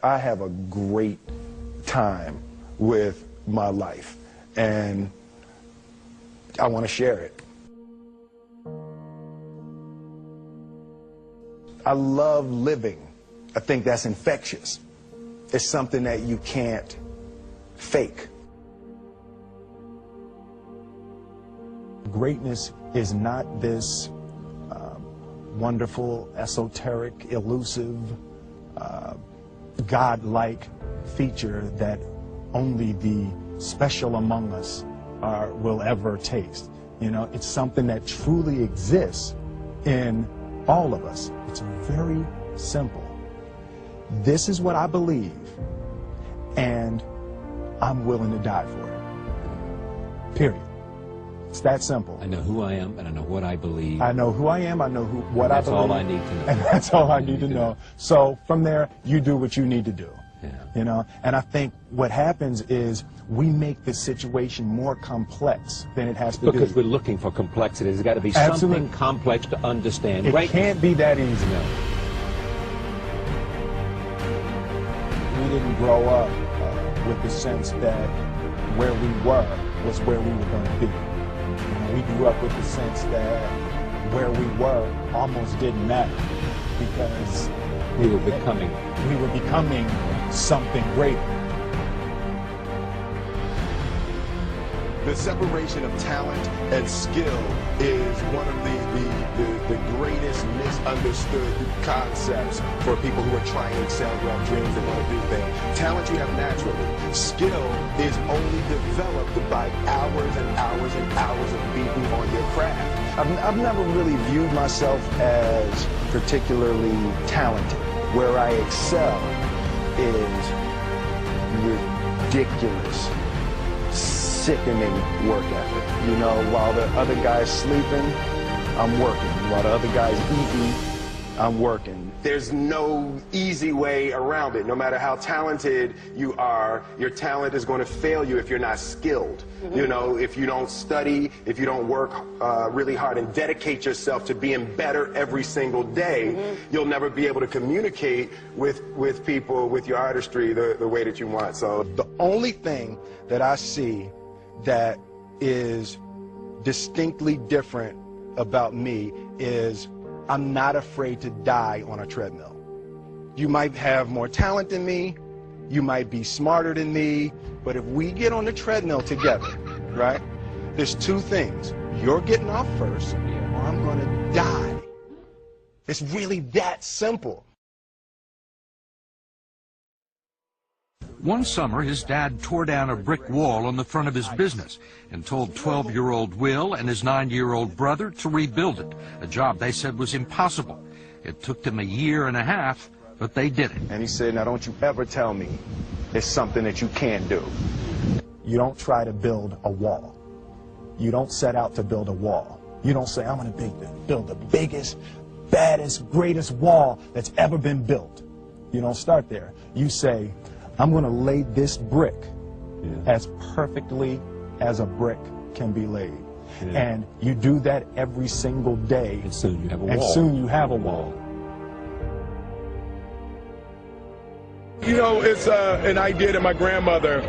I have a great time with my life, and I want to share it. I love living. I think that's infectious. It's something that you can't fake. Greatness is not this wonderful, esoteric, elusive, God-like feature that only the special among us will ever taste. You know, it's something that truly exists in all of us. It's very simple. This is what I believe, and I'm willing to die for it. Period. It's that simple. I know who I am, and I know what I believe. I know who I am, I know what I believe. That's all I need to know. And that's all I need to know. So from there, you do what you need to do. Yeah. You know, and I think what happens is we make the situation more complex than it has to be. Because we're looking for complexity. There's got to be Absolutely. something complex to understand. It can't be that easy. No. We didn't grow up with the sense that where we were was where we were going to be. You know, we grew up with the sense that where we were almost didn't matter because we were becoming something greater. The separation of talent and skill is one of the greatest misunderstood concepts for people who are trying to excel, who have dreams and want to do things. Talent you have naturally. Skill is only developed by hours and hours and hours of beating on your craft. I've never really viewed myself as particularly talented. Where I excel is ridiculous, sickening work ethic. You know, while the other guy's sleeping, I'm working. While the other guy's eating, I'm working. There's no easy way around it. No matter how talented you are, your talent is going to fail you if you're not skilled. Mm-hmm. You know, if you don't study, if you don't work really hard and dedicate yourself to being better every single day, mm-hmm. you'll never be able to communicate with people, with your artistry, the way that you want. So the only thing that I see that is distinctly different about me is I'm not afraid to die on a treadmill. You might have more talent than me, you might be smarter than me, but if we get on the treadmill together, right, there's two things. You're getting off first, or I'm going to die. It's really that simple. One summer, his dad tore down a brick wall on the front of his business and told 12-year-old Will and his 9-year-old brother to rebuild it, a job they said was impossible. It took them 1.5 years, but they did it. And he said, now don't you ever tell me it's something that you can't do. You don't try to build a wall. You don't set out to build a wall. You don't say, I'm going to build the biggest, baddest, greatest wall that's ever been built. You don't start there. You say, I'm going to lay this brick as perfectly as a brick can be laid. Yeah. And you do that every single day. And soon you have a wall. And soon you have a wall. You know, it's an idea that my grandmother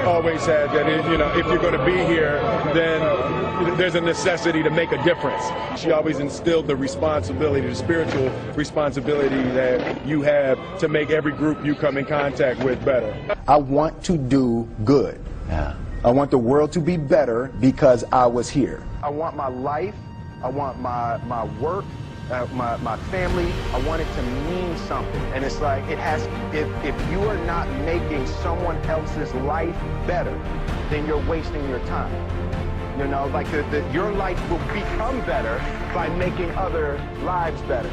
always had, that you know, if you're going to be here, then there's a necessity to make a difference. She always instilled the responsibility, the spiritual responsibility that you have to make every group you come in contact with better. I want to do good. Yeah. I want the world to be better because I was here. I want my life, I want my work, my family, I want it to mean something. And it's like, it has, if you are not making someone else's life better, then you're wasting your time. You know, like your life will become better by making other lives better.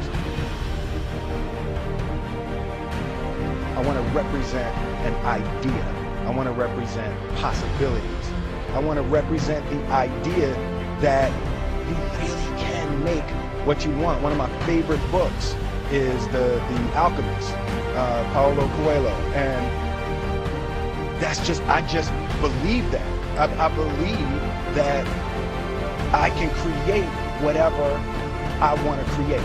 I want to represent an idea. I want to represent possibilities. I want to represent the idea that you really can make what you want. One of my favorite books is The Alchemist, Paulo Coelho, and that's just, I just believe that. I believe that I can create whatever I want to create.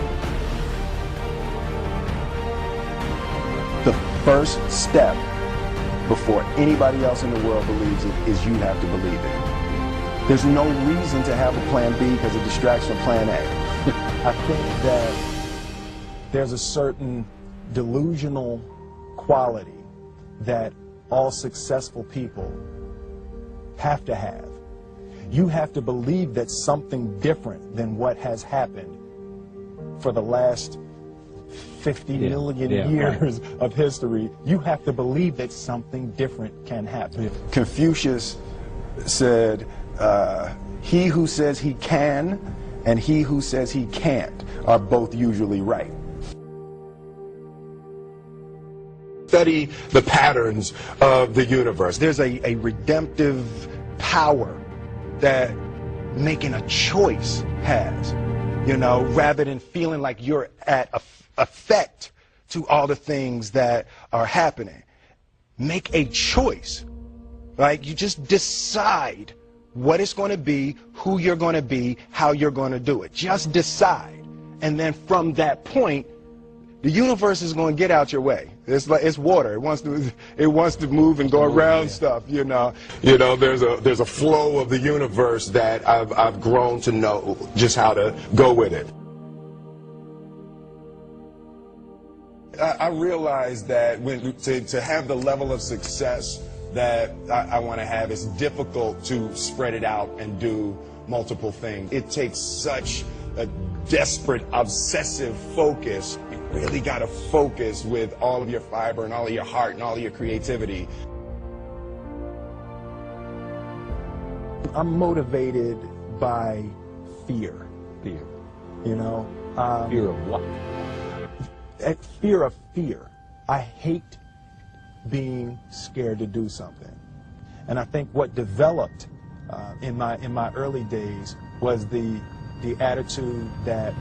The first step before anybody else in the world believes it is you have to believe it. There's no reason to have a plan B because it distracts from plan A. I think that there's a certain delusional quality that all successful people have to have. You have to believe that something different than what has happened for the last 50 million years of history. You have to believe that something different can happen. Confucius said, he who says he can and he who says he can't are both usually right. Study the patterns of the universe. There's a redemptive power that making a choice has, you know, rather than feeling like you're at effect to all the things that are happening. Make a choice. Like, you just decide what it's going to be, who you're going to be, how you're going to do it. Just decide. And then from that point, the universe is going to get out your way. It's like, it's water. It wants to move and go around stuff, you know. You know, there's a flow of the universe that I've grown to know just how to go with it. I realize that to have the level of success that I want to have, it's difficult to spread it out and do multiple things. It takes such a desperate, obsessive focus. You really got to focus with all of your fiber and all of your heart and all of your creativity. I'm motivated by fear. Fear. You know? Fear of what? Fear of fear. I hate being scared to do something. And I think what developed in my early days was the attitude that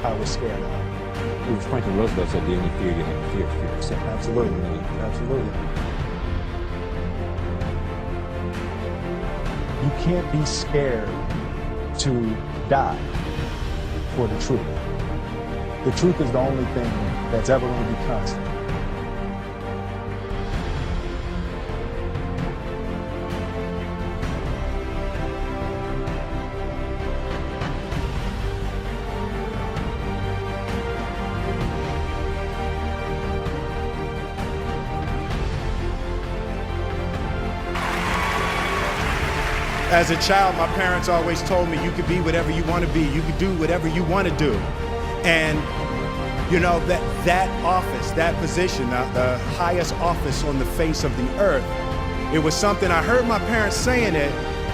I was scared of. It was Franklin Roosevelt said the only fear you have, fear of yourself. Absolutely, absolutely. You can't be scared to die for the truth. The truth is the only thing that's ever going to be constant. As a child, my parents always told me you could be whatever you want to be. You could do whatever you want to do. And, you know, that office, that position, the highest office on the face of the earth, it was something I heard my parents saying it,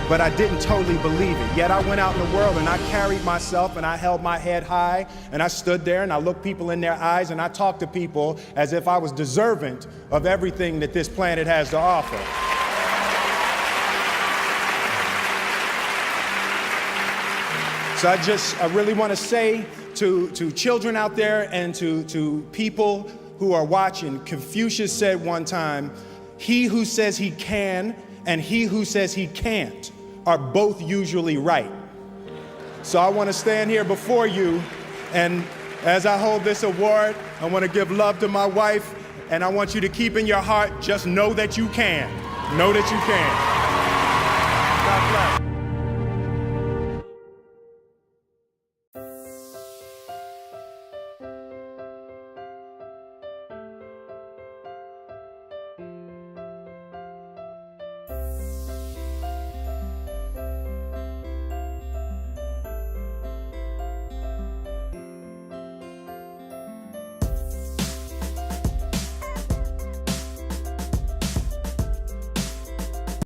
but I didn't totally believe it. Yet I went out in the world and I carried myself and I held my head high and I stood there and I looked people in their eyes and I talked to people as if I was deserving of everything that this planet has to offer. So I really want to say to children out there and to people who are watching, Confucius said one time, he who says he can and he who says he can't are both usually right. So I want to stand here before you, and as I hold this award, I want to give love to my wife, and I want you to keep in your heart, just know that you can. Know that you can. God bless.